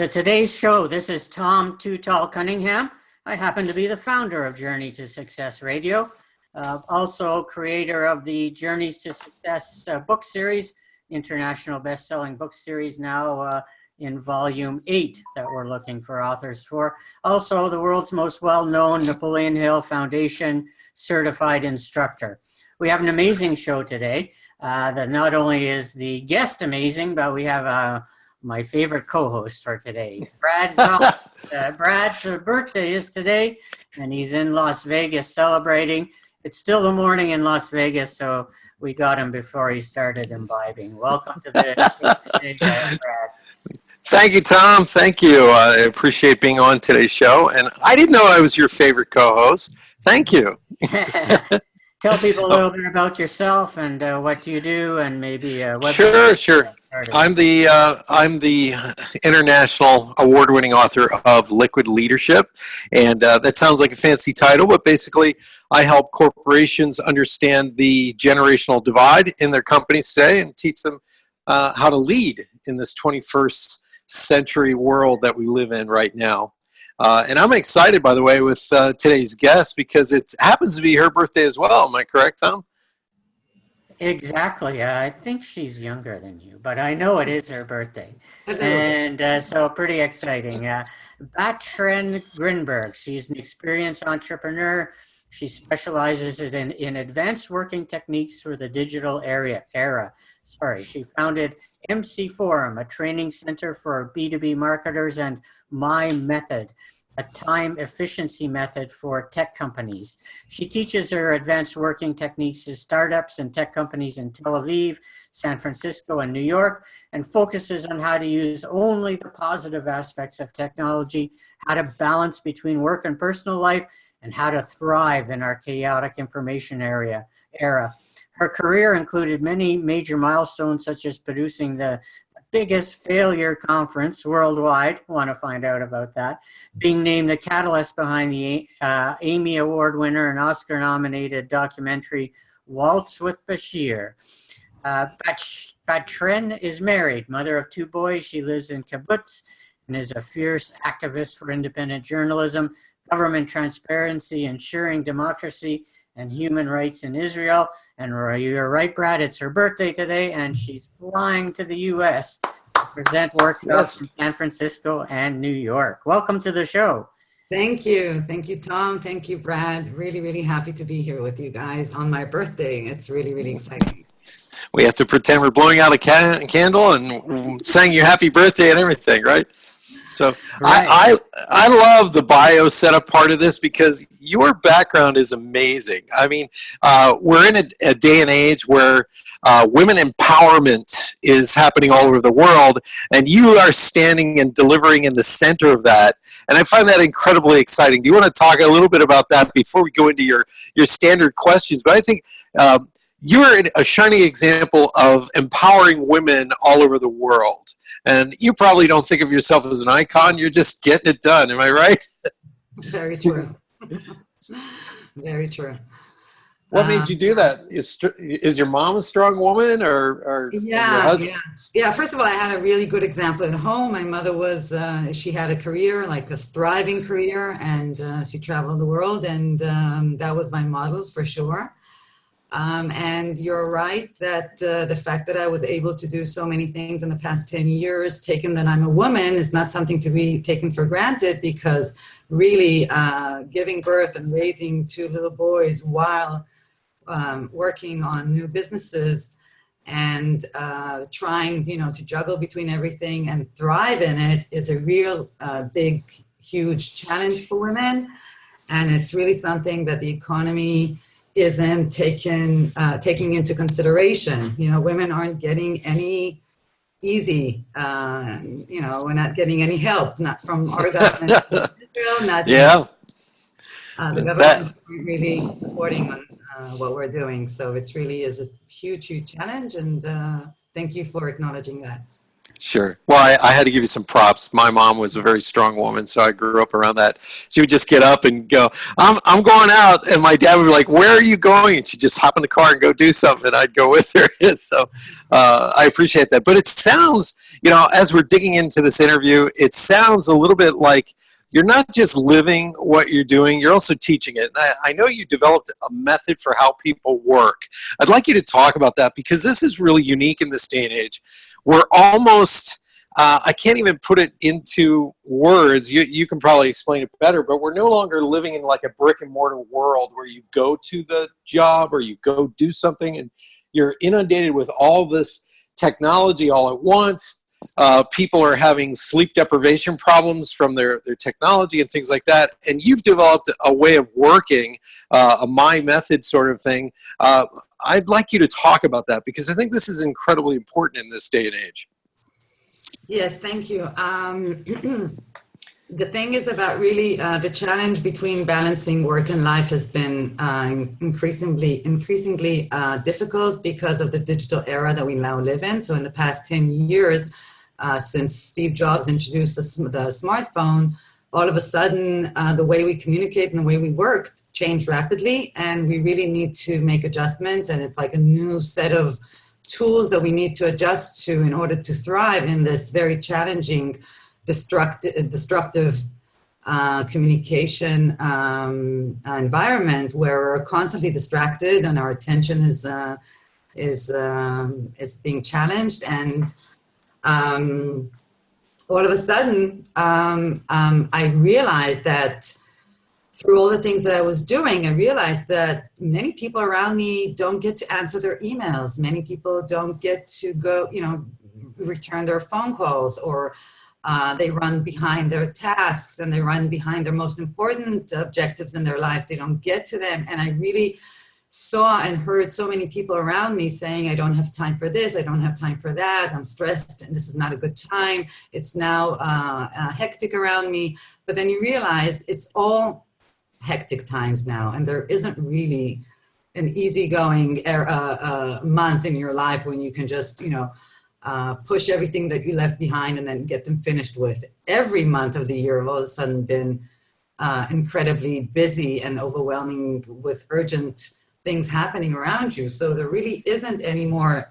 To today's show. This is Tom Too Tall Cunningham. I happen to be the founder of Journey to Success Radio, also creator of the Journeys to Success book series, international best-selling book series, now in volume 8 that we're looking for authors for. Also, the world's most well-known Napoleon Hill Foundation certified instructor. We have an amazing show today that not only is the guest amazing, but we have my favorite co-host for today, Brad Szollose. Brad's birthday is today, and he's in Las Vegas celebrating. It's still the morning in Las Vegas, so we got him before he started imbibing. Welcome to the show today, Brad. Thank you, Tom. Thank you. I appreciate being on today's show, and I didn't know I was your favorite co-host. Thank you. Tell people a little bit about yourself and what you do, and maybe what. Sure. I'm the international award-winning author of Liquid Leadership, and that sounds like a fancy title, but basically I help corporations understand the generational divide in their companies today and teach them how to lead in this 21st century world that we live in right now. And I'm excited, by the way, with today's guest because it happens to be her birthday as well. Am I correct, Tom? Exactly. I think she's younger than you, but I know it is her birthday. And so pretty exciting. Batren Grinberg, she's an experienced entrepreneur. She specializes in advanced working techniques for the digital era. She founded MC Forum, a training center for B2B marketers, and My Method, a time efficiency method for tech companies. She teaches her advanced working techniques to startups and tech companies in Tel Aviv, San Francisco, and New York, and focuses on how to use only the positive aspects of technology, how to balance between work and personal life, and how to thrive in our chaotic information era. Her career included many major milestones, such as producing the biggest failure conference worldwide. Want to find out about that? Being named the catalyst behind the Emmy Award winner and Oscar-nominated documentary Waltz with Bashir. Batren is married, mother of 2 boys. She lives in kibbutz and is a fierce activist for independent journalism, government transparency, ensuring democracy and human rights in Israel. And you're right, Brad, it's her birthday today, and she's flying to the U.S. to present workshops in San Francisco and New York. Welcome to the show. Thank you. Thank you, Tom. Thank you, Brad. Really, really happy to be here with you guys on my birthday. It's really, really exciting. We have to pretend we're blowing out a candle and saying you happy birthday and everything, right? So right. I love the bio setup part of this because your background is amazing. I mean, we're in a day and age where women empowerment is happening all over the world, and you are standing and delivering in the center of that. And I find that incredibly exciting. Do you want to talk a little bit about that before we go into your standard questions? But I think you're a shining example of empowering women all over the world. And you probably don't think of yourself as an icon. You're just getting it done. Am I right? Very true. Very true. What made you do that? Is your mom a strong woman or your husband? Yeah. First of all, I had a really good example at home. My mother was, she had a career, like a thriving career, and she traveled the world, and that was my model for sure. And you're right that the fact that I was able to do so many things in the past 10 years, taken that I'm a woman, is not something to be taken for granted, because really giving birth and raising 2 little boys while working on new businesses and trying, to juggle between everything and thrive in it is a real big, huge challenge for women. And it's really something that the economy isn't taking into consideration. Women aren't getting any easy, we're not getting any help, not from our government, Israel, not the government isn't really supporting on what we're doing. So it's really is a huge, huge challenge, and thank you for acknowledging that. Sure. Well, I had to give you some props. My mom was a very strong woman, so I grew up around that. She would just get up and go, I'm going out. And my dad would be like, where are you going? And she'd just hop in the car and go do something, and I'd go with her. And so I appreciate that. But it sounds, you know, as we're digging into this interview, it sounds a little bit like you're not just living what you're doing, you're also teaching it. And I know you developed a method for how people work. I'd like you to talk about that because this is really unique in this day and age. We're almost, I can't even put it into words. You can probably explain it better, but we're no longer living in like a brick and mortar world where you go to the job or you go do something and you're inundated with all this technology all at once. People are having sleep deprivation problems from their technology and things like that. And you've developed a way of working, a my method sort of thing. I'd like you to talk about that because I think this is incredibly important in this day and age. Yes, thank you. The thing is about really the challenge between balancing work and life has been increasingly difficult because of the digital era that we now live in. So in the past 10 years, since Steve Jobs introduced the smartphone, all of a sudden the way we communicate and the way we work changed rapidly, and we really need to make adjustments, and it's like a new set of tools that we need to adjust to in order to thrive in this very challenging, destructive communication environment where we're constantly distracted and our attention is being challenged. And all of a sudden, I realized that through all the things that I was doing, I realized that many people around me don't get to answer their emails. Many people don't get to go, return their phone calls, or they run behind their tasks and they run behind their most important objectives in their lives. They don't get to them. And I really saw and heard so many people around me saying, I don't have time for this, I don't have time for that, I'm stressed and this is not a good time, it's now hectic around me. But then you realize it's all hectic times now, and there isn't really an easygoing month in your life when you can just, push everything that you left behind and then get them finished with. Every month of the year have all of a sudden been incredibly busy and overwhelming with urgent things happening around you. So there really isn't any more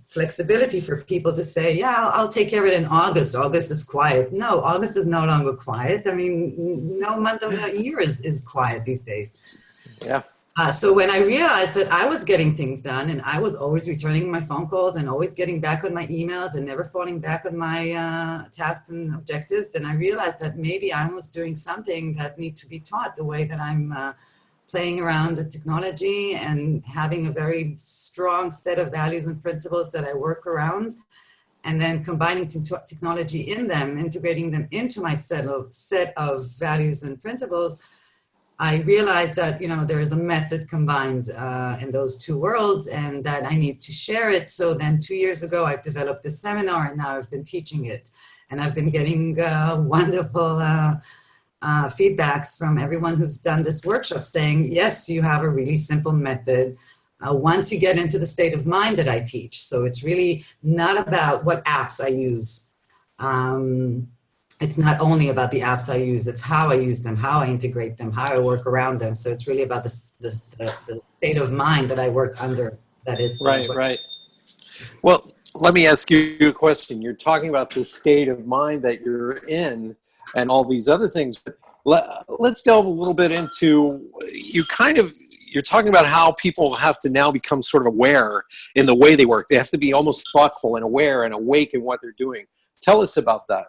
flexibility for people to say, yeah, I'll take care of it in August. August is quiet. No, August is no longer quiet. I mean, no month of the year is quiet these days. Yeah. So when I realized that I was getting things done and I was always returning my phone calls and always getting back on my emails and never falling back on my tasks and objectives, then I realized that maybe I was doing something that needs to be taught, the way that I'm playing around the technology and having a very strong set of values and principles that I work around, and then combining technology in them, integrating them into my set of values and principles. I realized that, there is a method combined in those two worlds and that I need to share it. So then 2 years ago, I've developed this seminar and now I've been teaching it. And I've been getting wonderful feedbacks from everyone who's done this workshop saying, yes, you have a really simple method once you get into the state of mind that I teach. So it's really not about what apps I use. It's not only about the apps I use, it's how I use them, how I integrate them, how I work around them. So it's really about the state of mind that I work under. That is right. Well, let me ask you a question. You're talking about the state of mind that you're in and all these other things. But let's delve a little bit into, you're talking about how people have to now become sort of aware in the way they work. They have to be almost thoughtful and aware and awake in what they're doing. Tell us about that.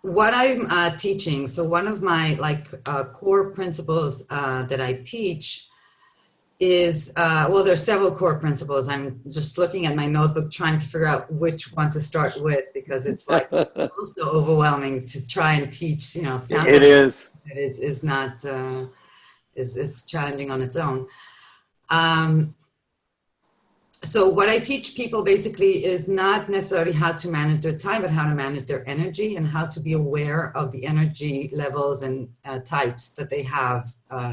What I'm teaching, so one of my core principles that I teach is, there's several core principles. I'm just looking at my notebook trying to figure out which one to start with, because it's also overwhelming to try and teach, It is. It's not, is challenging on its own. So what I teach people basically is not necessarily how to manage their time, but how to manage their energy and how to be aware of the energy levels and types that they have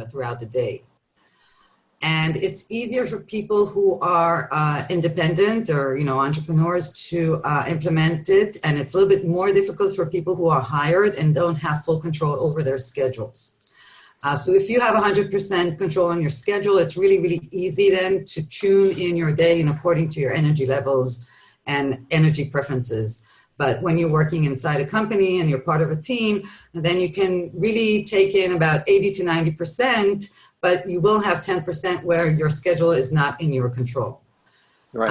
throughout the day. And it's easier for people who are independent or, entrepreneurs to implement it. And it's a little bit more difficult for people who are hired and don't have full control over their schedules. So if you have 100% control on your schedule, it's really, really easy then to tune in your day and according to your energy levels and energy preferences. But when you're working inside a company and you're part of a team, then you can really take in about 80 to 90%, but you will have 10% where your schedule is not in your control. Right.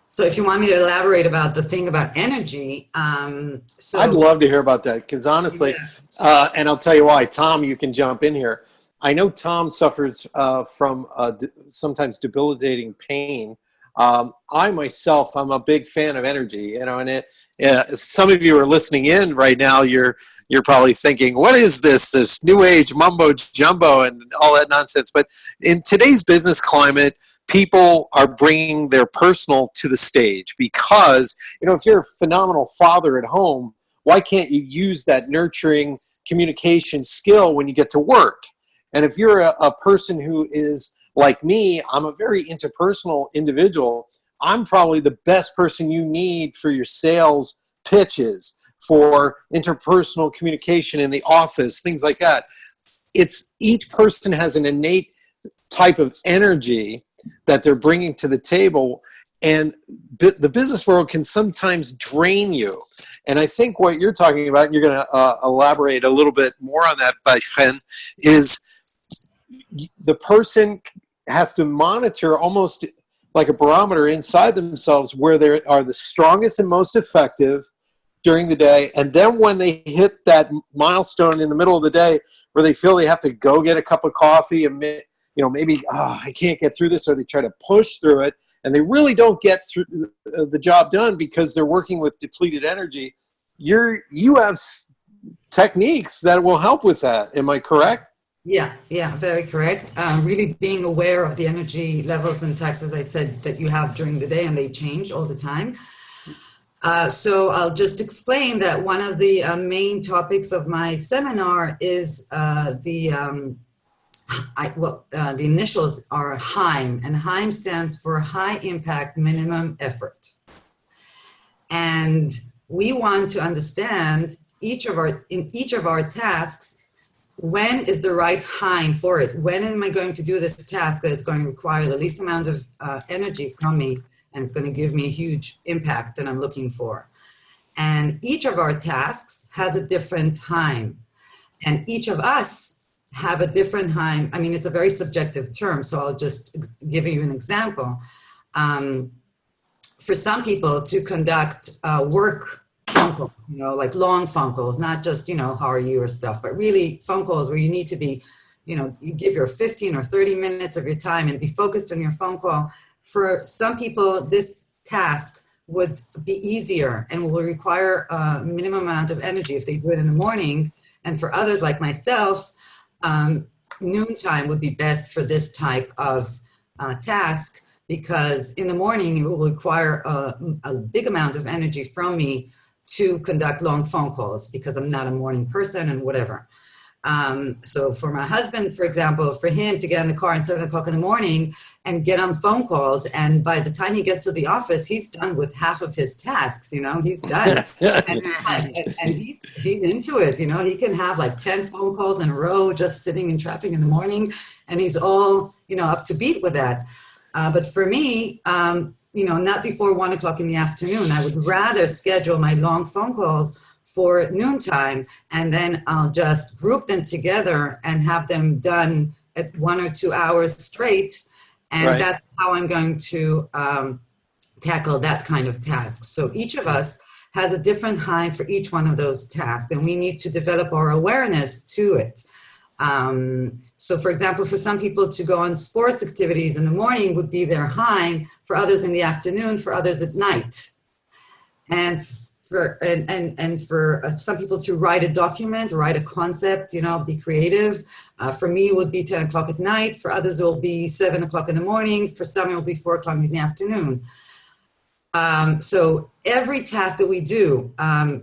So if you want me to elaborate about the thing about energy, I'd love to hear about that, because honestly, and I'll tell you why. Tom, you can jump in here. I know Tom suffers from sometimes debilitating pain. I myself, I'm a big fan of energy, you know, and some of you are listening in right now. You're probably thinking, what is this new age mumbo jumbo and all that nonsense? But in today's business climate, people are bringing their personal to the stage, because, you know, if you're a phenomenal father at home, why can't you use that nurturing communication skill when you get to work? And if you're a person who is like me, I'm a very interpersonal individual. I'm probably the best person you need for your sales pitches, for interpersonal communication in the office, things like that. It's each person has an innate type of energy that they're bringing to the table, and the business world can sometimes drain you. And I think what you're talking about, and you're going to elaborate a little bit more on that, Baishen, is the person has to monitor almost like a barometer inside themselves where they are the strongest and most effective during the day. And then when they hit that milestone in the middle of the day where they feel they have to go get a cup of coffee and, you know, maybe, I can't get through this, or they try to push through it and they really don't get through the job done because they're working with depleted energy. You have techniques that will help with that. Am I correct? Yeah, very correct. Really being aware of the energy levels and types, as I said, that you have during the day, and they change all the time. So I'll just explain that one of the main topics of my seminar is the initials are HIME, and HIME stands for High Impact Minimum Effort. And we want to understand in each of our tasks, when is the right time for it? When am I going to do this task that it's going to require the least amount of energy from me, and it's going to give me a huge impact that I'm looking for? And each of our tasks has a different time, and each of us have a different time. I mean, it's a very subjective term, so I'll just give you an example. For some people, to conduct work phone calls, you know, like long phone calls, not just, you know, how are you or stuff, but really phone calls where you need to be, you know, you give your 15 or 30 minutes of your time and be focused on your phone call. For some people, this task would be easier and will require a minimum amount of energy if they do it in the morning. And for others like myself, noontime would be best for this type of task, because in the morning it will require a big amount of energy from me to conduct long phone calls, because I'm not a morning person and whatever. So for my husband, for example, for him to get in the car at 7 o'clock in the morning and get on phone calls, and by the time he gets to the office, he's done with half of his tasks, you know, he's done. and he's into it, you know, he can have like 10 phone calls in a row just sitting in traffic in the morning, and he's all, you know, up to beat with that. But for me, you know, not before 1 o'clock in the afternoon. I would rather schedule my long phone calls for noontime, and then I'll just group them together and have them done at 1 or 2 hours straight. And that's how I'm going to tackle that kind of task. So each of us has a different time for each one of those tasks, and we need to develop our awareness to it. So for example, for some people to go on sports activities in the morning would be their high, for others in the afternoon, for others at night. And for some people to write a document, write a concept, you know, be creative. For me, it would be 10 o'clock at night. For others, it will be 7 o'clock in the morning. For some, it will be 4 o'clock in the afternoon. So every task that we do,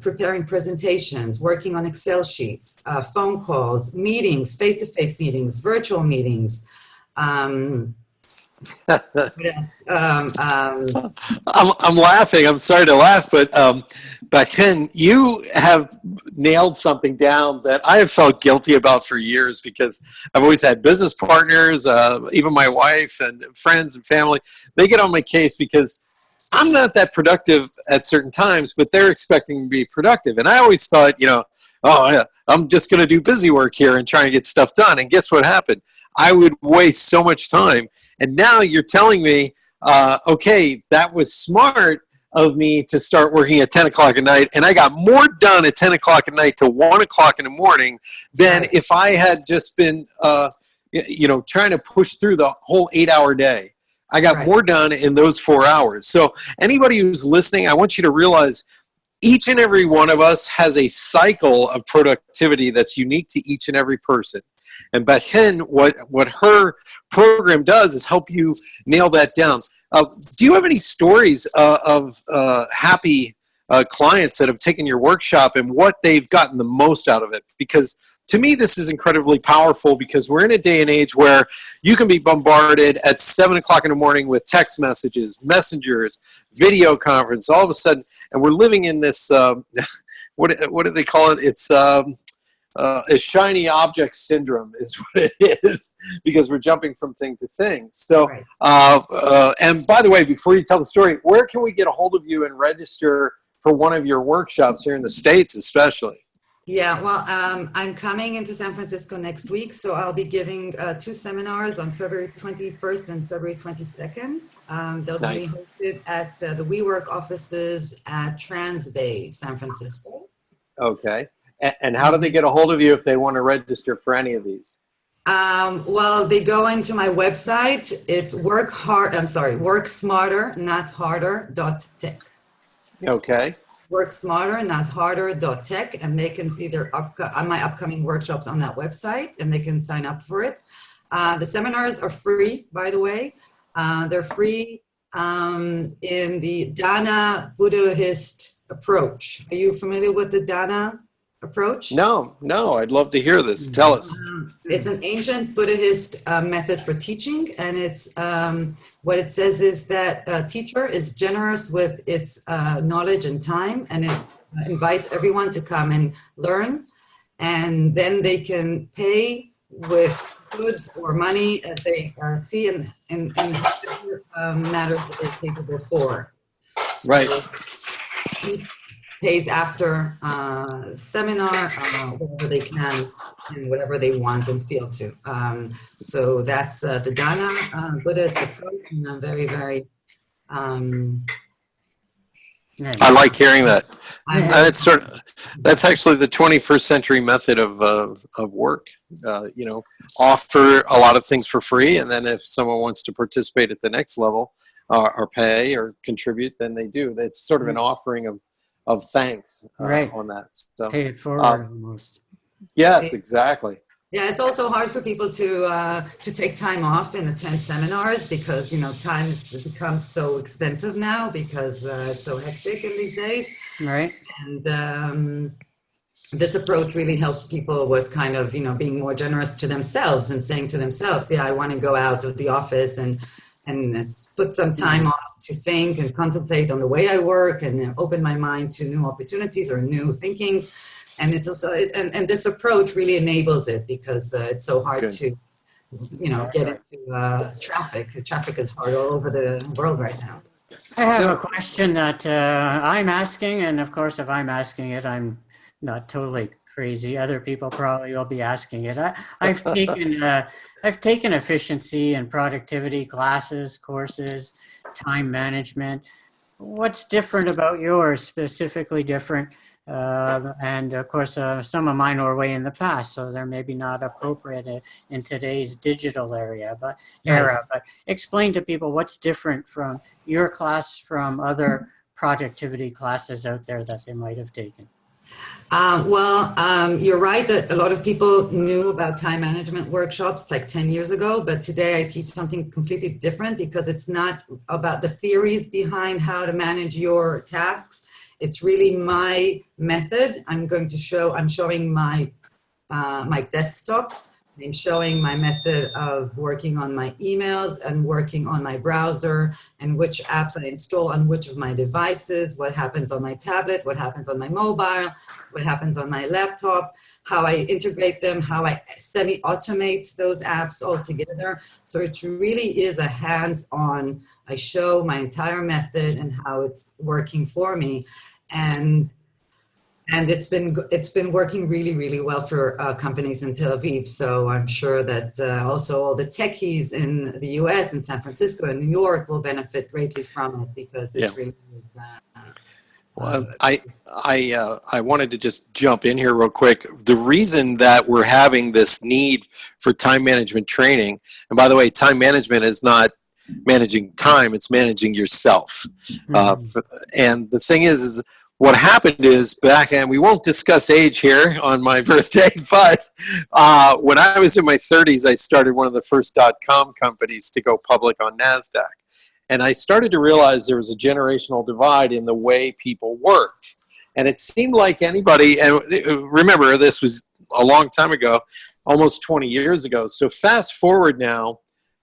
preparing presentations, working on Excel sheets, phone calls, meetings, face-to-face meetings, virtual meetings, What else? I'm laughing. I'm sorry to laugh, but Ken, you have nailed something down that I have felt guilty about for years because I've always had business partners, even my wife and friends and family. They get on my case because I'm not that productive at certain times, but they're expecting me to be productive. And I always thought, oh, yeah, I'm just going to do busy work here and try and get stuff done. And guess what happened? I would waste so much time. And now you're telling me, okay, that was smart of me to start working at 10 o'clock at night. And I got more done at 10 o'clock at night to 1 o'clock in the morning than if I had just been, trying to push through the whole 8-hour day. I got more done in those 4 hours. So anybody who's listening, I want you to realize each and every one of us has a cycle of productivity that's unique to each and every person. And Bethen, what her program does is help you nail that down. Do you have any stories of happy clients that have taken your workshop and what they've gotten the most out of it? Because to me, this is incredibly powerful because we're in a day and age where you can be bombarded at 7 o'clock in the morning with text messages, messengers, video conference, all of a sudden, and we're living in this, what do they call it? It's a shiny object syndrome is what it is because we're jumping from thing to thing. So, and by the way, before you tell the story, where can we get a hold of you and register for one of your workshops here in the States especially? Yeah, well, I'm coming into San Francisco next week, so I'll be giving 2 seminars on February 21st and February 22nd. They'll be hosted at the WeWork offices at Transbay, San Francisco. Okay. And how do they get a hold of you if they want to register for any of these? Well, they go into my website. It's work smarter, not harder.tech. Okay. Work smarter, not harder.tech, and they can see my upcoming workshops on that website, and they can sign up for it. The seminars are free, by the way. They're free in the Dana Buddhist approach. Are you familiar with the Dana approach? No, I'd love to hear this. Tell us. It's an ancient Buddhist method for teaching, and it's what it says is that a teacher is generous with its knowledge and time, and it invites everyone to come and learn, and then they can pay with goods or money as they see in whatever matter that they're capable for. So right. Each pays after seminar, whatever they can and whatever they want and feel to. So that's the Dana Buddhist approach, and I'm very, very... I like hearing that. That's actually the 21st century method of work. Offer a lot of things for free, and then if someone wants to participate at the next level or pay or contribute, then they do. It's sort of an offering of thanks on that. So, pay it forward almost. Yes, exactly. Yeah, it's also hard for people to take time off and attend seminars because, time has become so expensive now because it's so hectic in these days. Right. And this approach really helps people with kind of, being more generous to themselves and saying to themselves, yeah, I want to go out of the office and put some time off to think and contemplate on the way I work and open my mind to new opportunities or new thinkings. And it's also, and this approach really enables it because it's so hard to, get into traffic. Traffic is hard all over the world right now. I have a question that I'm asking, and of course, if I'm asking it, I'm not totally crazy. Other people probably will be asking it. I've taken efficiency and productivity classes, courses, time management. What's different about yours, specifically different? And of course, some of mine were way in the past, so they're maybe not appropriate in today's digital era. But explain to people what's different from your class from other productivity classes out there that they might have taken. You're right that a lot of people knew about time management workshops like 10 years ago, but today I teach something completely different because it's not about the theories behind how to manage your tasks. It's really my method. I'm showing my my desktop I'm showing my method of working on my emails and working on my browser and which apps I install on which of my devices, what happens on my tablet, what happens on my mobile, what happens on my laptop, how I integrate them, how I semi-automate those apps all together. So it really is a hands-on, I show my entire method and how it's working for me. And it's been working really, really well for companies in Tel Aviv. So I'm sure that also all the techies in the U.S. and San Francisco and New York will benefit greatly from it because it's really. Well, I wanted to just jump in here real quick. The reason that we're having this need for time management training, and by the way, time management is not managing time; it's managing yourself. And the thing is what happened is back, and we won't discuss age here on my birthday, but when I was in my 30s, I started one of the first .com companies to go public on NASDAQ. And I started to realize there was a generational divide in the way people worked. And it seemed like anybody, and remember, this was a long time ago, almost 20 years ago. So fast forward now,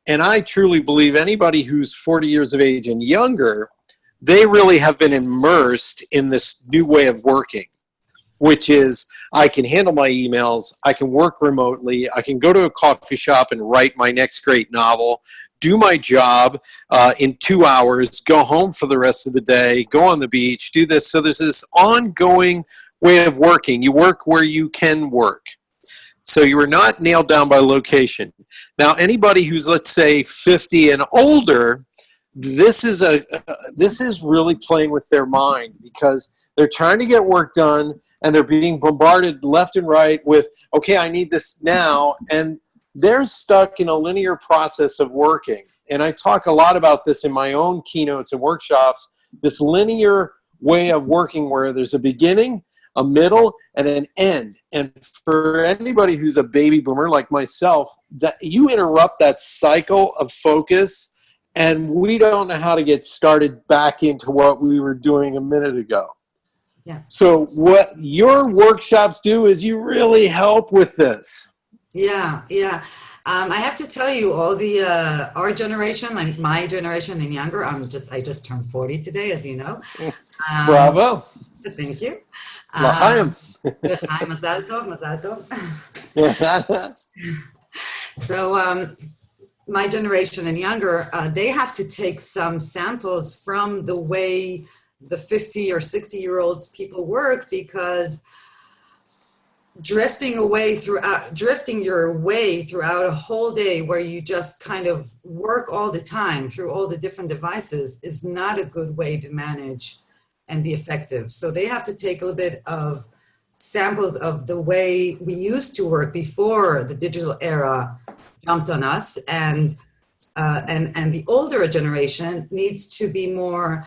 and I truly believe anybody who's 40 years of age and younger, they really have been immersed in this new way of working, which is I can handle my emails, I can work remotely, I can go to a coffee shop and write my next great novel, do my job in 2 hours, go home for the rest of the day, go on the beach, do this. So there's this ongoing way of working. You work where you can work. So you are not nailed down by location. Now, anybody who's, let's say, 50 and older, this is really playing with their mind because they're trying to get work done and they're being bombarded left and right with, okay, I need this now. And they're stuck in a linear process of working. And I talk a lot about this in my own keynotes and workshops, this linear way of working where there's a beginning, a middle, and an end. And for anybody who's a baby boomer like myself, that you interrupt that cycle of focus, and we don't know how to get started back into what we were doing a minute ago. Yeah. So what your workshops do is you really help with this. Yeah. I have to tell you, all the our generation, like my generation and younger, I just turned 40 today, as you know. Bravo. Thank you. L'chaim. L'chaim, mazal tov, mazal tov. So my generation and younger, they have to take some samples from the way the 50 or 60-year-olds people work, because drifting your way throughout a whole day where you just kind of work all the time through all the different devices is not a good way to manage and be effective. So they have to take a little bit of samples of the way we used to work before the digital era jumped on us, and the older generation needs to be more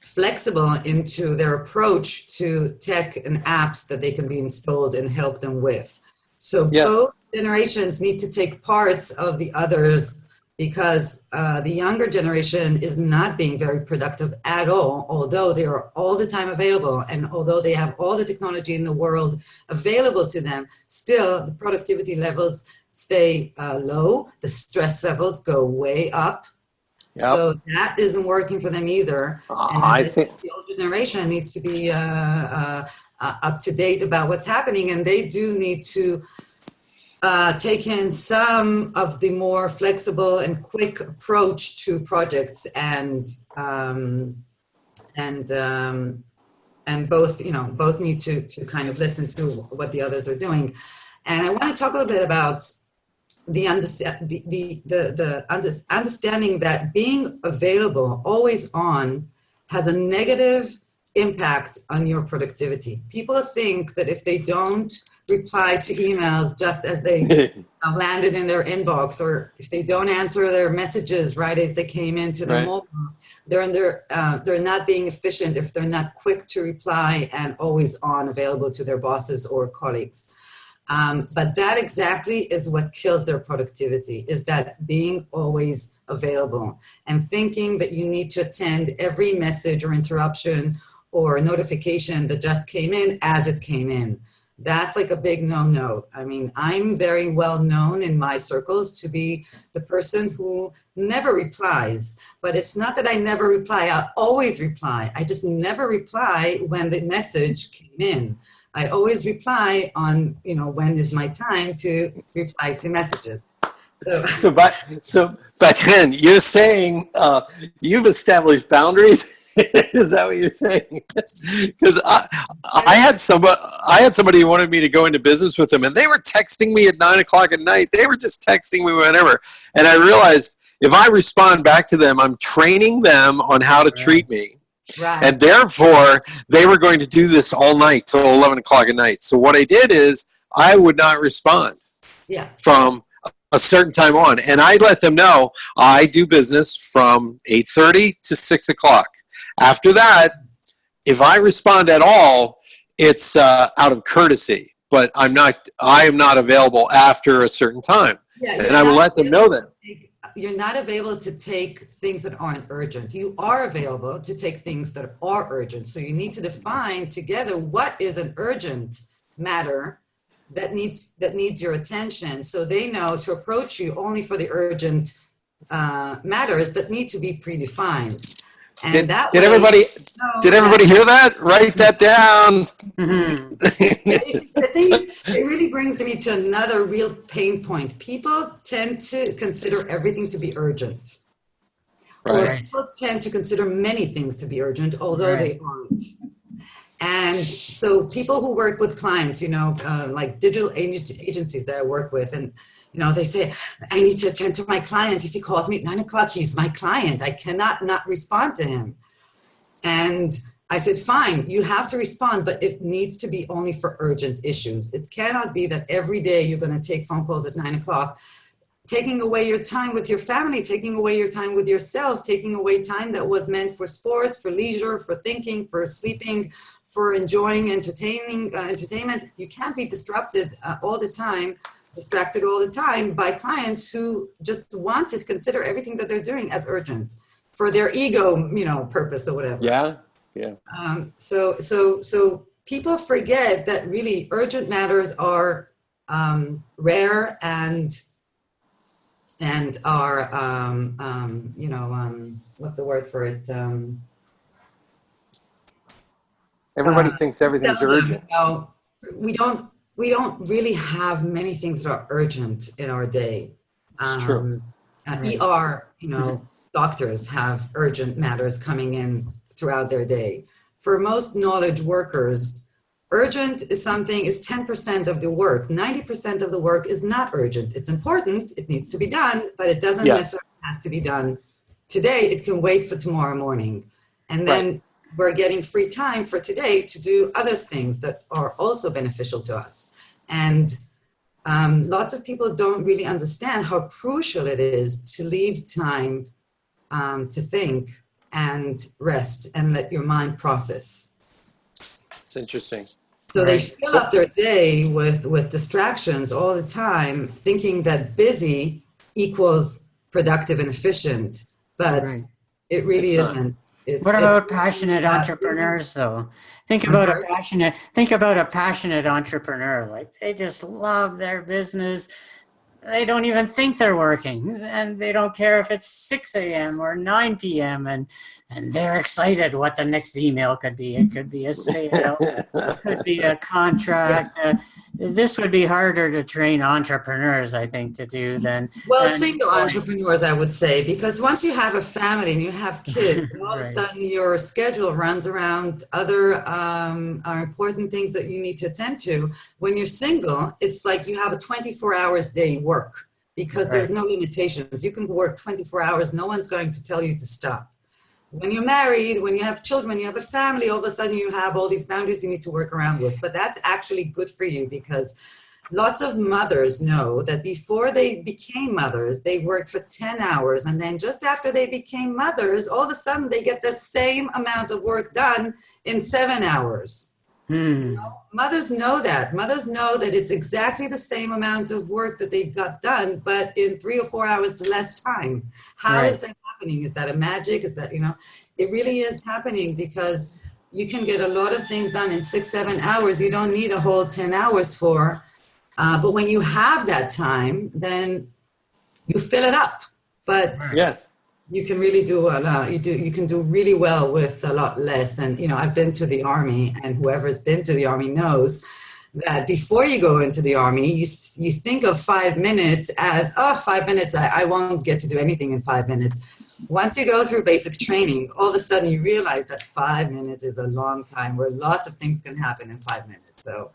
flexible into their approach to tech and apps that they can be installed and help them with. So yes. Both generations need to take parts of the others, because the younger generation is not being very productive at all, although they are all the time available, and although they have all the technology in the world available to them, still the productivity levels stay low, the stress levels go way up. Yep. So that isn't working for them either. And I think the older generation needs to be up to date about what's happening, and they do need to take in some of the more flexible and quick approach to projects, and both need to kind of listen to what the others are doing. And I want to talk a little bit about the understanding that being available, always on, has a negative impact on your productivity. People think that if they don't reply to emails just as they landed in their inbox, or if they don't answer their messages right as they came into their mobile, they're not being efficient if they're not quick to reply and always on, available to their bosses or colleagues. But that exactly is what kills their productivity, is that being always available and thinking that you need to attend every message or interruption or notification that just came in as it came in. That's like a big no-no. I mean, I'm very well known in my circles to be the person who never replies. But it's not that I never reply. I always reply. I just never reply when the message came in. I always reply on, when is my time to reply to messages. So, Batren, you're saying you've established boundaries. Is that what you're saying? Because I had somebody who wanted me to go into business with them, and they were texting me at 9 o'clock at night. They were just texting me whenever, and I realized if I respond back to them, I'm training them on how to treat me. Right. And therefore, they were going to do this all night till 11 o'clock at night. So what I did is I would not respond from a certain time on. And I let them know I do business from 8:30 to 6 o'clock. After that, if I respond at all, it's out of courtesy. But I am not available after a certain time. And I will let them know that. You're not available to take things that aren't urgent. You are available to take things that are urgent. So you need to define together what is an urgent matter that needs your attention. So they know to approach you only for the urgent matters that need to be predefined. And did everybody hear that? Write that down. Mm-hmm. I think it really brings me to another real pain point. People tend to consider everything to be urgent. Or people tend to consider many things to be urgent, although they aren't. And so people who work with clients, like digital agencies that I work with, and they say, I need to attend to my client. If he calls me at 9 o'clock, he's my client. I cannot not respond to him. And I said, fine, you have to respond, but it needs to be only for urgent issues. It cannot be that every day you're going to take phone calls at 9 o'clock, taking away your time with your family, taking away your time with yourself, taking away time that was meant for sports, for leisure, for thinking, for sleeping, for enjoying entertainment. You can't be distracted all the time by clients who just want to consider everything that they're doing as urgent for their ego, purpose or whatever. Yeah. So people forget that really urgent matters are rare and are what's the word for it? Everybody thinks everything's urgent. We don't really have many things that are urgent in our day. It's true. ER, doctors have urgent matters coming in throughout their day. For most knowledge workers, urgent is 10% of the work. 90% of the work is not urgent. It's important, it needs to be done, but it doesn't necessarily have to be done today. It can wait for tomorrow morning. And then we're getting free time for today to do other things that are also beneficial to us. And lots of people don't really understand how crucial it is to leave time to think and rest and let your mind process. It's interesting. So they fill up their day with distractions all the time, thinking that busy equals productive and efficient, but it really isn't. What about passionate entrepreneurs, though? Think about a passionate entrepreneur. Like, they just love their business. They don't even think they're working, and they don't care if it's 6 a.m. or 9 p.m. and they're excited what the next email could be. It could be a sale, it could be a contract. This would be harder to train entrepreneurs, I think, to do than single entrepreneurs, I would say, because once you have a family and you have kids, and all of a sudden your schedule runs around other important things that you need to attend to. When you're single, it's like you have a 24 hours day work because there's no limitations. You can work 24 hours. No one's going to tell you to stop. When you're married, when you have children, when you have a family, all of a sudden you have all these boundaries you need to work around with. But that's actually good for you because lots of mothers know that before they became mothers, they worked for 10 hours. And then just after they became mothers, all of a sudden they get the same amount of work done in 7 hours. Mothers know that. Mothers know that it's exactly the same amount of work that they got done, but in 3 or 4 hours less time. How is that happening? Is that a magic? Is that, it really is happening because you can get a lot of things done in 6-7 hours. You don't need a whole 10 hours for, but when you have that time, then you fill it up. But Yeah. you can really do a lot. You can do really well with a lot less. And, I've been to the Army, and whoever's been to the Army knows that before you go into the Army, you think of 5 minutes as, 5 minutes, I won't get to do anything in 5 minutes. Once you go through basic training, all of a sudden you realize that 5 minutes is a long time, where lots of things can happen in 5 minutes. So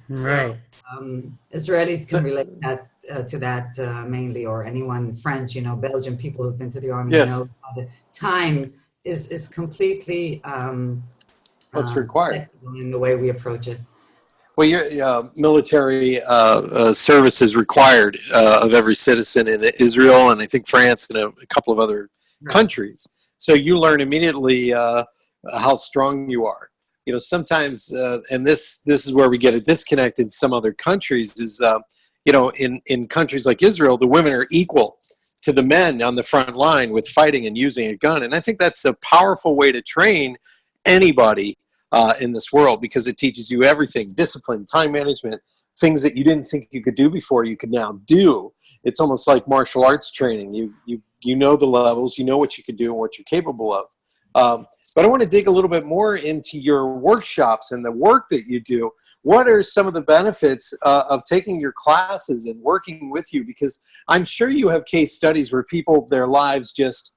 Right. Israelis can So- relate to that mainly, or anyone French, Belgian people who've been to the Army Yes. know how the time is completely What's required? flexible in the way we approach it. Well, your military service is required of every citizen in Israel, and I think France and a couple of other countries. So you learn immediately how strong you are. Sometimes, and this is where we get a disconnect in some other countries, is, in countries like Israel, the women are equal to the men on the front line with fighting and using a gun. And I think that's a powerful way to train anybody in this world, because it teaches you everything: discipline, time management, things that you didn't think you could do before, you can now do. It's almost like martial arts training. You know the levels, you know what you can do and what you're capable of. But I want to dig a little bit more into your workshops and the work that you do. What are some of the benefits of taking your classes and working with you? Because I'm sure you have case studies where people, their lives just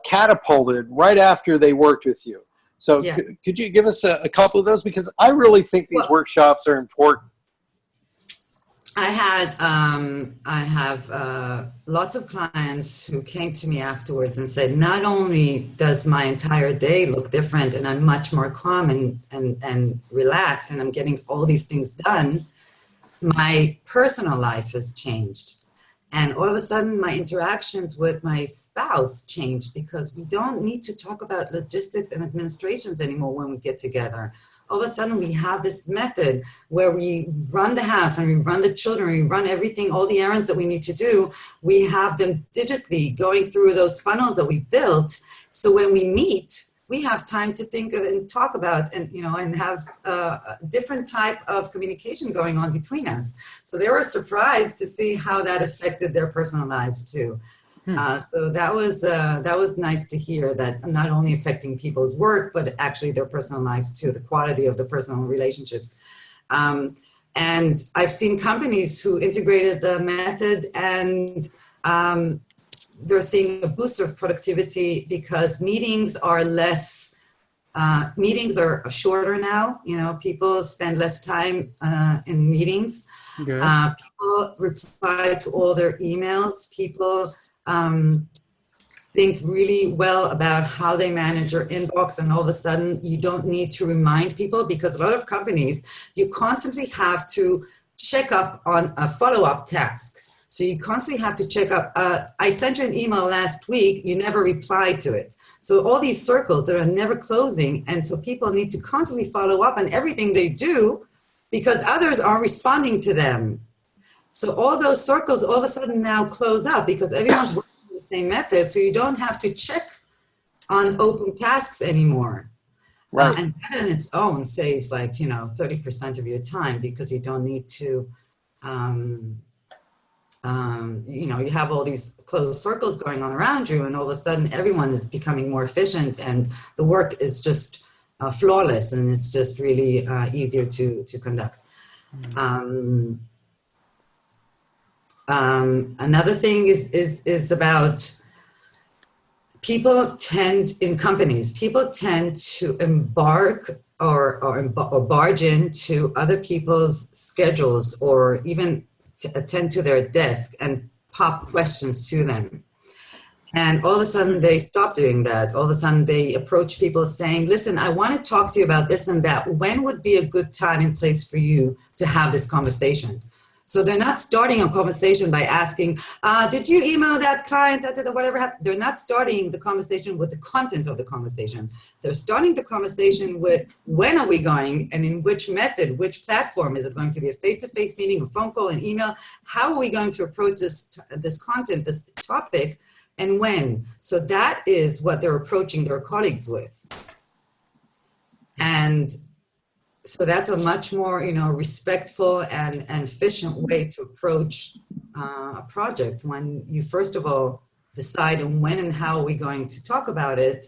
catapulted right after they worked with you. So Yeah. could you give us a couple of those? Because I really think these workshops are important. I have lots of clients who came to me afterwards and said, not only does my entire day look different and I'm much more calm and relaxed and I'm getting all these things done, my personal life has changed. And all of a sudden, my interactions with my spouse changed, because we don't need to talk about logistics and administrations anymore when we get together. All of a sudden, we have this method where we run the house and we run the children, we run everything, all the errands that we need to do. We have them digitally going through those funnels that we built. So when we meet, we have time to think of and talk about, and and have a different type of communication going on between us. So they were surprised to see how that affected their personal lives too. So that was nice to hear, that not only affecting people's work, but actually their personal lives too, the quality of the personal relationships. And I've seen companies who integrated the method, and they're seeing a boost of productivity, because meetings are shorter now. People spend less time in meetings. People reply to all their emails. People think really well about how they manage your inbox, and all of a sudden you don't need to remind people, because a lot of companies, you constantly have to check up on a follow-up task. So you constantly have to check up. I sent you an email last week, you never replied to it. So all these circles that are never closing, and so people need to constantly follow up on everything they do, because others are responding to them. So all those circles all of a sudden now close up, because everyone's working the same method, so you don't have to check on open tasks anymore. Right. And that in its own saves 30% of your time, because you don't need to you have all these closed circles going on around you, and all of a sudden everyone is becoming more efficient, and the work is just flawless, and it's just really easier to conduct. Another thing is about people people tend to embark or barge into other people's schedules, or even attend to their desk and pop questions to them. And all of a sudden they stop doing that. All of a sudden they approach people saying, listen, I want to talk to you about this and that. When would be a good time and place for you to have this conversation? So they're not starting a conversation by asking, did you email that client, whatever happened? They're not starting the conversation with the content of the conversation. They're starting the conversation with, when are we going, and in which method, which platform? Is it going to be a face-to-face meeting, a phone call, an email? How are we going to approach this content, this topic, and when? So that is what they're approaching their colleagues with. And so that's a much more, respectful and efficient way to approach a project when you first of all decide on when and how we're going to talk about it,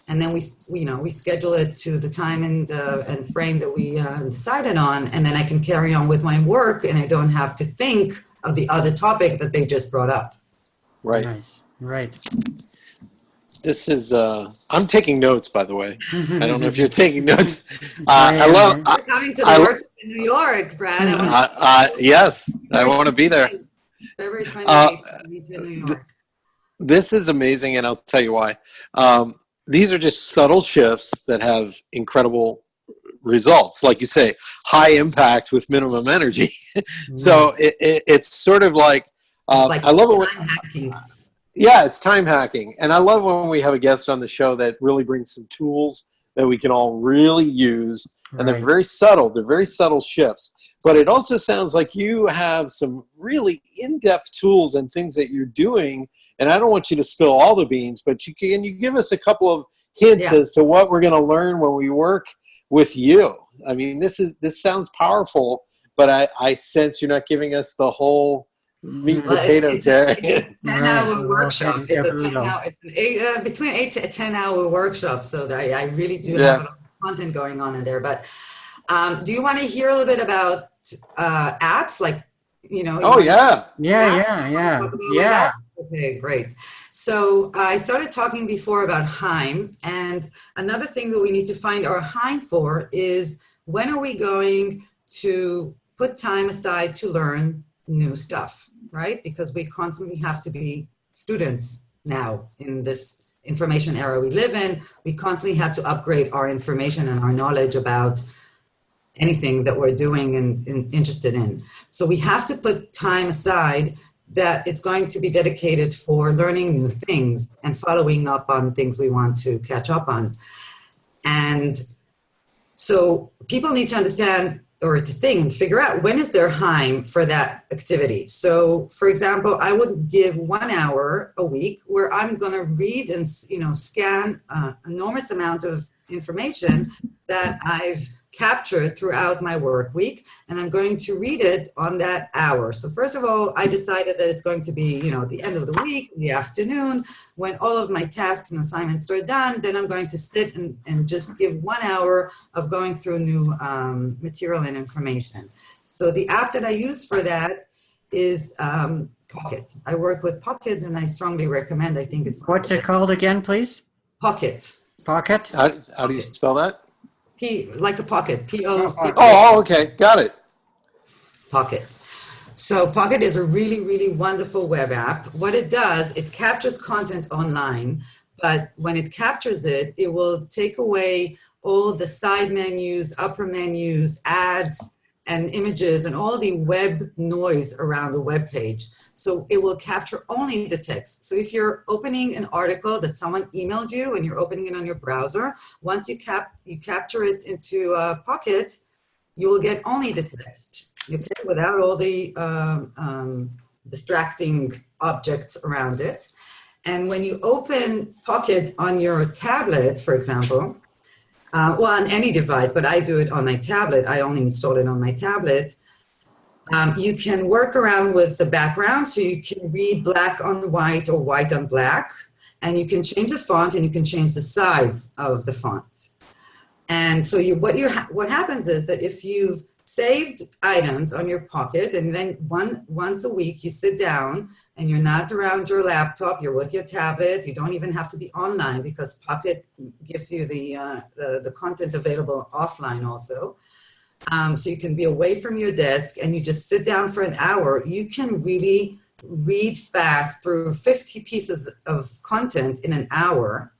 and then we schedule it to the time and frame that we decided on, and then I can carry on with my work, and I don't have to think of the other topic that they just brought up. Right. Nice. Right. This is I'm taking notes, by the way. I don't know if you're taking notes. I I am, love man. We're coming to the I, workshop in New York, Brad. yes, I want to be there. February 28th, Uh, in New th- York. this is amazing, and I'll tell you why. These are just subtle shifts that have incredible results. Like you say, high impact with minimum energy. So it's sort of like, Like I love it when, time hacking. yeah, it's time hacking. And I love when we have a guest on the show that really brings some tools that we can all really use. And they're Right. very subtle. They're very subtle shifts. But it also sounds like you have some really in-depth tools and things that you're doing. And I don't want you to spill all the beans, but can you give us a couple of hints Yeah. as to what we're going to learn when we work with you? I mean, this sounds powerful, but I sense you're not giving us the whole meat and Well, potatoes there. it's a 10-hour Right. workshop. Okay, It's a caboodle. 10-hour, between 8 to 10-hour workshop. So that I really do have a Yeah. lot of content going on in there. But do you want to hear a little bit about apps? Like, Oh, yeah. Yeah. talk about web Yeah. apps? Okay, great. So I started talking before about HIME, and another thing that we need to find our HIME for is when are we going to put time aside to learn new stuff, right? Because we constantly have to be students now in this information era we live in. We constantly have to upgrade our information and our knowledge about anything that we're doing and interested in. So we have to put time aside that it's going to be dedicated for learning new things and following up on things we want to catch up on. And so people need to understand or to think and figure out when is their time for that activity. So for example, I would give 1 hour a week where I'm going to read and scan an enormous amount of information that I've captured throughout my work week, and I'm going to read it on that hour. So first of all, I decided that it's going to be, at the end of the week, in the afternoon, when all of my tasks and assignments are done, then I'm going to sit and just give 1 hour of going through new material and information. So the app that I use for that is Pocket. I work with Pocket, and I strongly recommend. I think it's What's it called again, please? Pocket. Pocket? How do you spell that? Like a pocket, P-O-C-K. Oh, okay. Got it. Pocket. So Pocket is a really, really wonderful web app. What it does, it captures content online, but when it captures it, it will take away all the side menus, upper menus, ads, and images, and all the web noise around the web page. So it will capture only the text. So if you're opening an article that someone emailed you and you're opening it on your browser, once you capture it into Pocket, you will get only the text, okay, without all the distracting objects around it. And when you open Pocket on your tablet, for example, well, on any device, but I do it on my tablet. I only install it on my tablet. You can work around with the background, so you can read black on white or white on black, and you can change the font and you can change the size of the font. And so what happens is that if you've saved items on your Pocket, and then once a week you sit down and you're not around your laptop, you're with your tablet, you don't even have to be online because Pocket gives you the content available offline also. So you can be away from your desk and you just sit down for an hour. You can really read fast through 50 pieces of content in an hour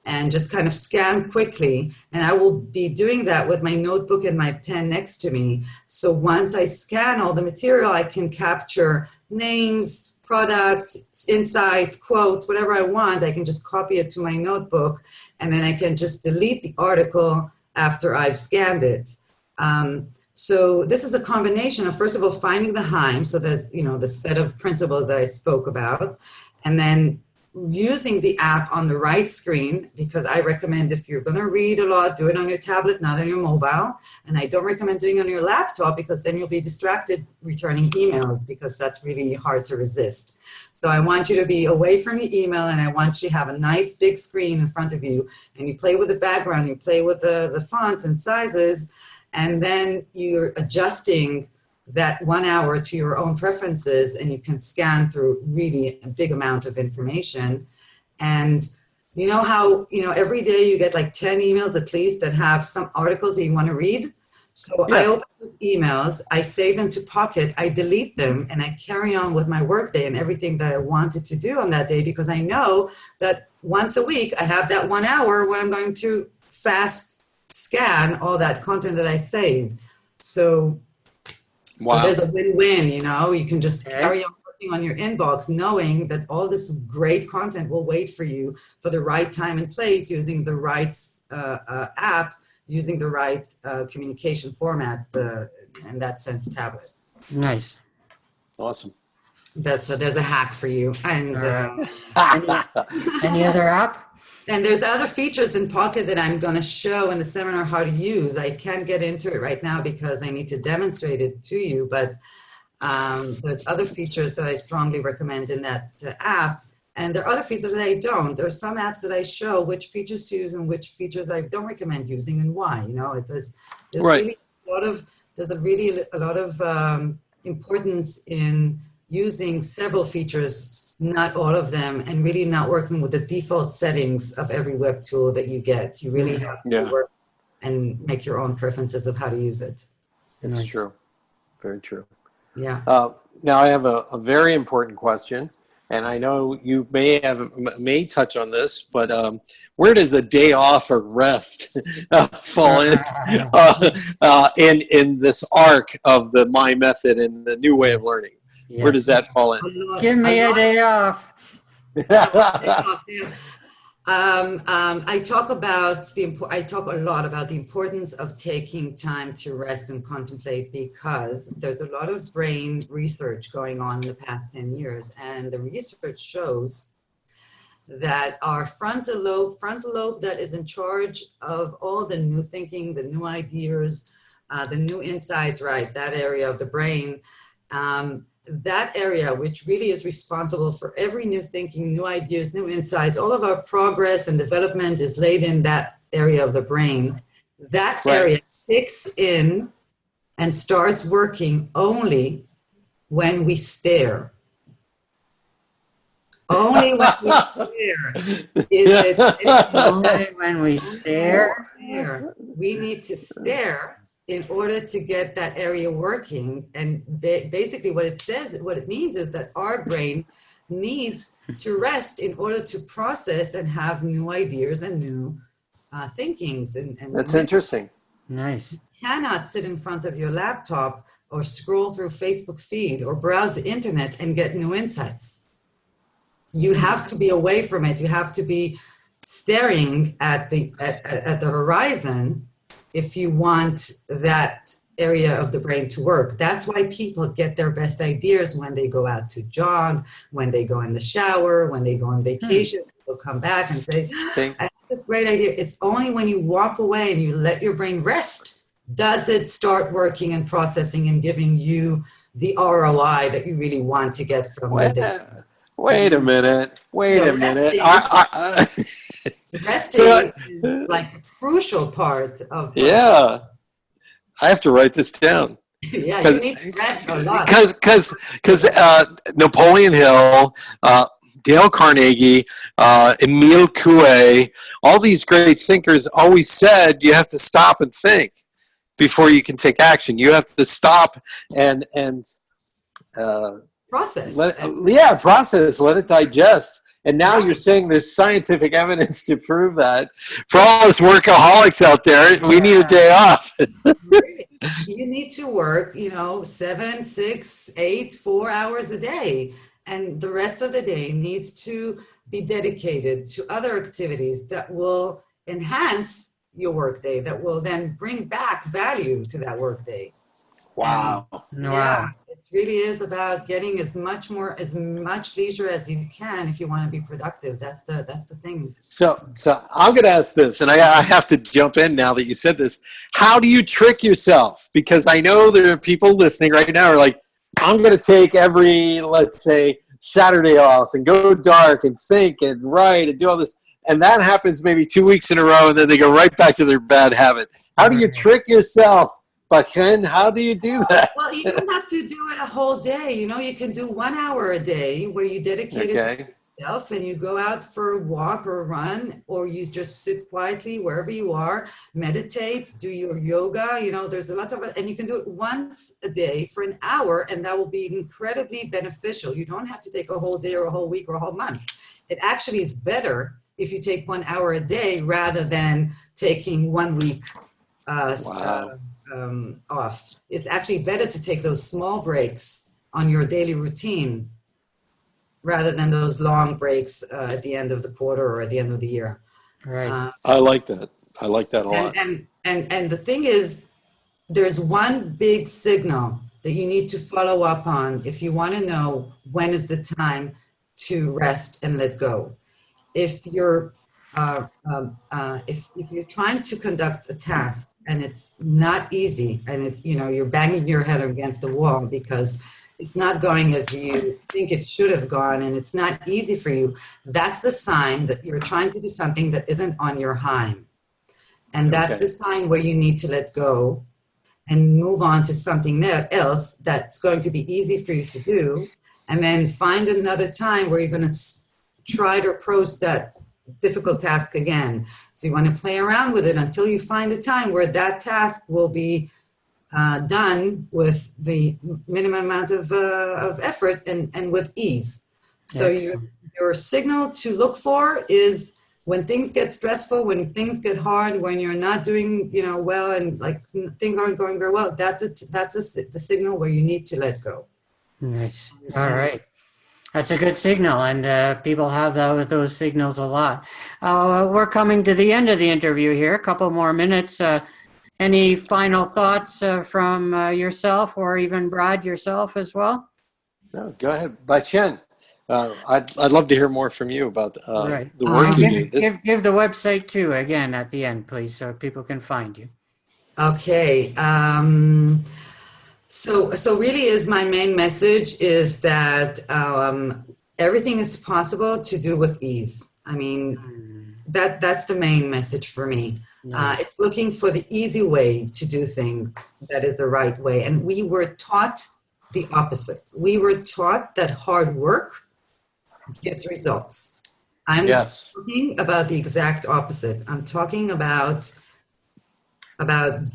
and just kind of scan quickly. And I will be doing that with my notebook and my pen next to me. So once I scan all the material, I can capture names, products, insights, quotes, whatever I want. I can just copy it to my notebook, and then I can just delete the article after I've scanned it. So this is a combination of, first of all, finding the HIME, so there's, the set of principles that I spoke about, and then using the app on the right screen, because I recommend if you're going to read a lot, do it on your tablet, not on your mobile. And I don't recommend doing it on your laptop, because then you'll be distracted returning emails, because that's really hard to resist. So I want you to be away from your email, and I want you to have a nice big screen in front of you, and you play with the background, you play with the fonts and sizes, and then you're adjusting that 1 hour to your own preferences, and you can scan through really a big amount of information. And you know how, every day you get like 10 emails at least that have some articles that you want to read. So I open those emails, I save them to Pocket, I delete them, and I carry on with my workday and everything that I wanted to do on that day, because I know that once a week I have that 1 hour where I'm going to fast scan all that content that I saved. So there's a win-win, you can just carry on working on your inbox, knowing that all this great content will wait for you for the right time and place, using the right app, using the right communication format, in that sense, tablet. Nice. Awesome. So there's a hack for you. And any other app? And there's other features in Pocket that I'm going to show in the seminar how to use. I can't get into it right now because I need to demonstrate it to you, but there's other features that I strongly recommend in that app. And there are other features that I don't. There are some apps that I show which features to use and which features I don't recommend using, and why. There's really a lot of importance in using several features, not all of them, and really not working with the default settings of every web tool that you get. You really have to work and make your own preferences of how to use it. It's true. Very true. Yeah. Now I have a very important question, and I know you may touch on this, but where does a day off or rest fall in this arc of the My Method and the new way of learning? Yes. Where does that fall in? Give me a day off. I talk a lot about the importance of taking time to rest and contemplate, because there's a lot of brain research going on in the past 10 years. And the research shows that our frontal lobe that is in charge of all the new thinking, the new ideas, the new insights, right? That area of the brain, that area, which really is responsible for every new thinking, new ideas, new insights, all of our progress and development is laid in that area of the brain. That area kicks in and starts working only when we stare. Only when we stare. Only when we stare? We need to stare in order to get that area working. And basically what it means is that our brain needs to rest in order to process and have new ideas and new thinkings. And that's interesting. Nice. You cannot sit in front of your laptop or scroll through Facebook feed or browse the internet and get new insights. You have to be away from it. You have to be staring at the horizon if you want that area of the brain to work. That's why people get their best ideas when they go out to jog, when they go in the shower, when they go on vacation. They'll come back and say, I have this great idea. It's only when you walk away and you let your brain rest, does it start working and processing and giving you the ROI that you really want to get from your day. Wait a minute. Resting is like a crucial part of I have to write this down. Yeah, you need to rest a lot. Because Napoleon Hill, Dale Carnegie, Emile Coué, all these great thinkers always said you have to stop and think before you can take action. You have to stop and process. Process. Let it digest. And now you're saying there's scientific evidence to prove that. For all us workaholics out there, we need a day off. You need to work, 7, 6, 8, 4 hours a day. And the rest of the day needs to be dedicated to other activities that will enhance your workday, that will then bring back value to that workday. Wow. Yeah, it's really is about getting as much leisure as you can if you want to be productive. That's the thing. So I'm going to ask this, and I have to jump in now that you said this. How do you trick yourself? Because I know there are people listening right now who are like, I'm going to take every, let's say, Saturday off and go dark and think and write and do all this. And that happens maybe 2 weeks in a row, and then they go right back to their bad habit. How do you trick yourself? Batchen, how do you do that? Well, you don't have to do it a whole day. You know, you can do 1 hour a day where you dedicate it to yourself and you go out for a walk or a run, or you just sit quietly wherever you are, meditate, do your yoga. You know, there's a lot of it, and you can do it once a day for an hour, and that will be incredibly beneficial. You don't have to take a whole day or a whole week or a whole month. It actually is better if you take 1 hour a day rather than taking 1 week off. It's actually better to take those small breaks on your daily routine rather than those long breaks at the end of the quarter or at the end of the year. Right. I like that. I like that a lot. And the thing is, there's one big signal that you need to follow up on if you want to know when is the time to rest and let go. If you're if you're trying to conduct a task and it's not easy, and it's, you know, you're banging your head against the wall because it's not going as you think it should have gone, and it's not easy for you, that's the sign that you're trying to do something that isn't on your hime. And that's the sign where you need to let go and move on to something else that's going to be easy for you to do, and then find another time where you're going to try to approach that difficult task again. So you want to play around with it until you find a time where that task will be done with the minimum amount of effort and with ease. So your signal to look for is when things get stressful, when things get hard, when you're not doing, you know, well, and like things aren't going very well. That's the signal where you need to let go. Nice. All right. That's a good signal, and people have those signals a lot. We're coming to the end of the interview here. A couple more minutes. Any final thoughts from yourself, or even Brad yourself as well? No, go ahead, Batchen. I'd love to hear more from you about the work you do. Give the website too again at the end, please, so people can find you. Okay. So really is my main message is that everything is possible to do with ease. I mean, that's the main message for me. Nice. It's looking for the easy way to do things that is the right way. And we were taught the opposite. We were taught that hard work gives results. I'm talking about the exact opposite. I'm talking about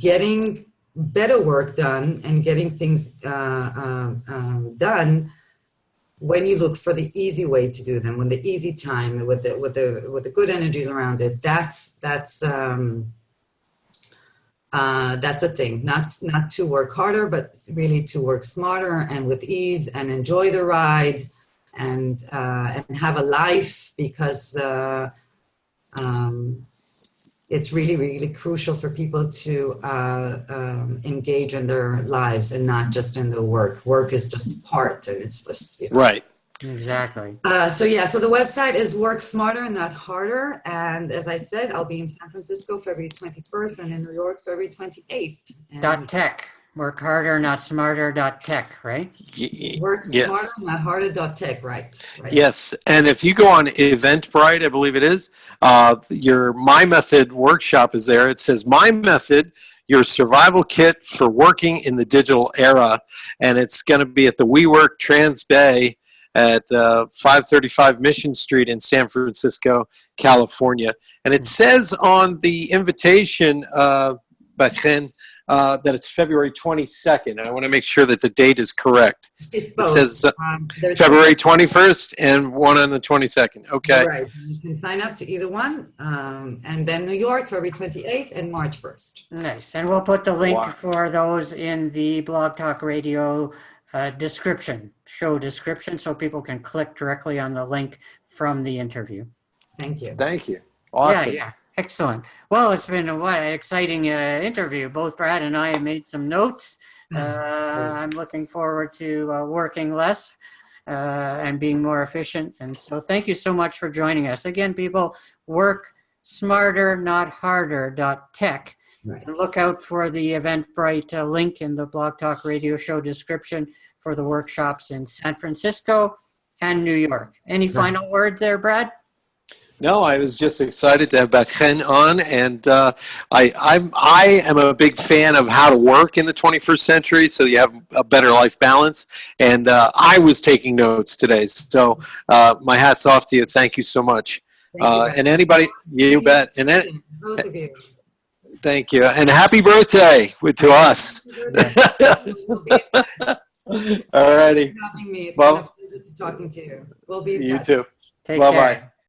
getting better work done and getting things done when you look for the easy way to do them, when the easy time with the good energies around it. That's a thing. Not to work harder, but really to work smarter and with ease and enjoy the ride and have a life, because it's really, really crucial for people to engage in their lives and not just in the work. Work is just part, and it's just, you know. Right. Exactly. So the website is Work Smarter, Not Harder. And as I said, I'll be in San Francisco February 21st and in New York February 28th. .tech. Work harder, not smarter. .tech, right? Work smarter, not harder. .tech, right. Yes, and if you go on Eventbrite, I believe it is, your My Method workshop is there. It says My Method, your survival kit for working in the digital era, and it's going to be at the WeWork Trans Bay at 535 Mission Street in San Francisco, California. And it says on the invitation, Batchen, that it's February 22nd. I want to make sure that the date is correct. It's both. It says February 21st and one on the 22nd. Okay. Right. You can sign up to either one. And then New York, February 28th and March 1st. Nice. And we'll put the link for those in the Blog Talk Radio show description, so people can click directly on the link from the interview. Thank you. Thank you. Awesome. Yeah. Excellent. Well, it's been an exciting interview. Both Brad and I have made some notes, I'm looking forward to working less and being more efficient. And so thank you so much for joining us. Again, people, work smarter, not harder.tech. Right. And look out for the Eventbrite link in the Blog Talk Radio Show description for the workshops in San Francisco and New York. Any final words there, Brad? No, I was just excited to have Batchen on, and I am a big fan of how to work in the 21st century so you have a better life balance, and I was taking notes today, so my hat's off to you. Thank you so much. And anybody, you bet. And Both of you. thank you, and happy birthday to us. All righty. Having me. It's Well, been a pleasure talking to you. We'll be in you touch. too. Take Bye-bye. care.